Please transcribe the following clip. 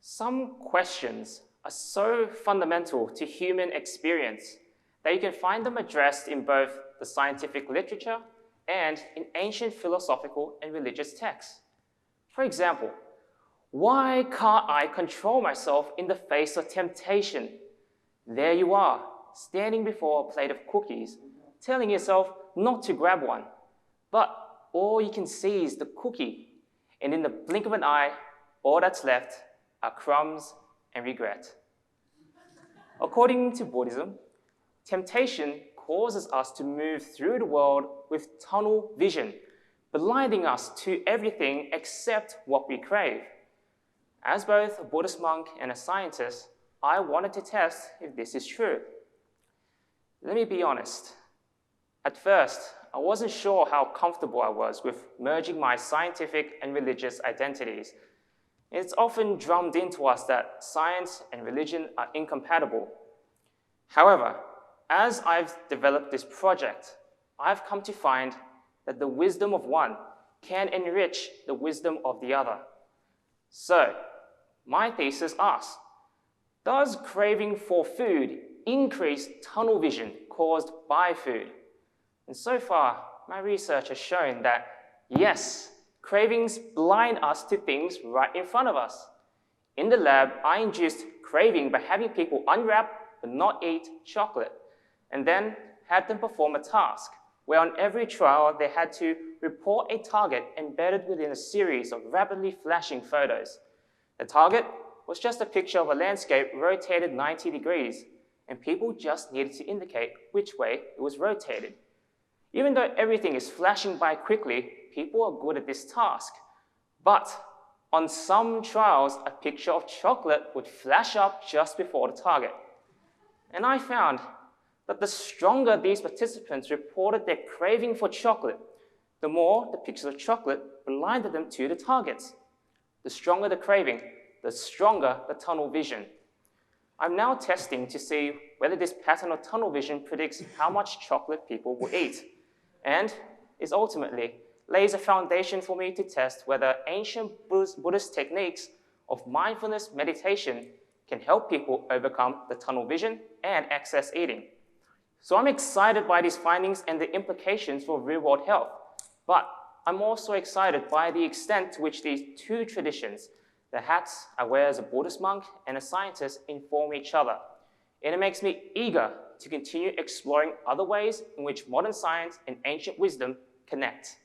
Some questions are so fundamental to human experience that you can find them addressed in both the scientific literature and in ancient philosophical and religious texts. For example, why can't I control myself in the face of temptation? There you are, standing before a plate of cookies, telling yourself not to grab one. But all you can see is the cookie, and in the blink of an eye, all that's left are crumbs and regret. According to Buddhism, temptation causes us to move through the world with tunnel vision, blinding us to everything except what we crave. As both a Buddhist monk and a scientist, I wanted to test if this is true. Let me be honest. At first, I wasn't sure how comfortable I was with merging my scientific and religious identities. It's often drummed into us that science and religion are incompatible. However, as I've developed this project, I've come to find that the wisdom of one can enrich the wisdom of the other. So, my thesis asks, does craving for food increase tunnel vision caused by food? And so far, my research has shown that yes, cravings blind us to things right in front of us. In the lab, I induced craving by having people unwrap but not eat chocolate, and then had them perform a task where on every trial they had to report a target embedded within a series of rapidly flashing photos. The target was just a picture of a landscape rotated 90 degrees, and people just needed to indicate which way it was rotated. Even though everything is flashing by quickly, people are good at this task. But on some trials, a picture of chocolate would flash up just before the target. And I found that the stronger these participants reported their craving for chocolate, the more the pictures of chocolate blinded them to the targets. The stronger the craving, the stronger the tunnel vision. I'm now testing to see whether this pattern of tunnel vision predicts how much chocolate people will eat, and is ultimately lays a foundation for me to test whether ancient Buddhist techniques of mindfulness meditation can help people overcome the tunnel vision and excess eating. So I'm excited by these findings and the implications for real-world health, but I'm also excited by the extent to which these two traditions, the hats I wear as a Buddhist monk and a scientist, inform each other. And it makes me eager to continue exploring other ways in which modern science and ancient wisdom connect.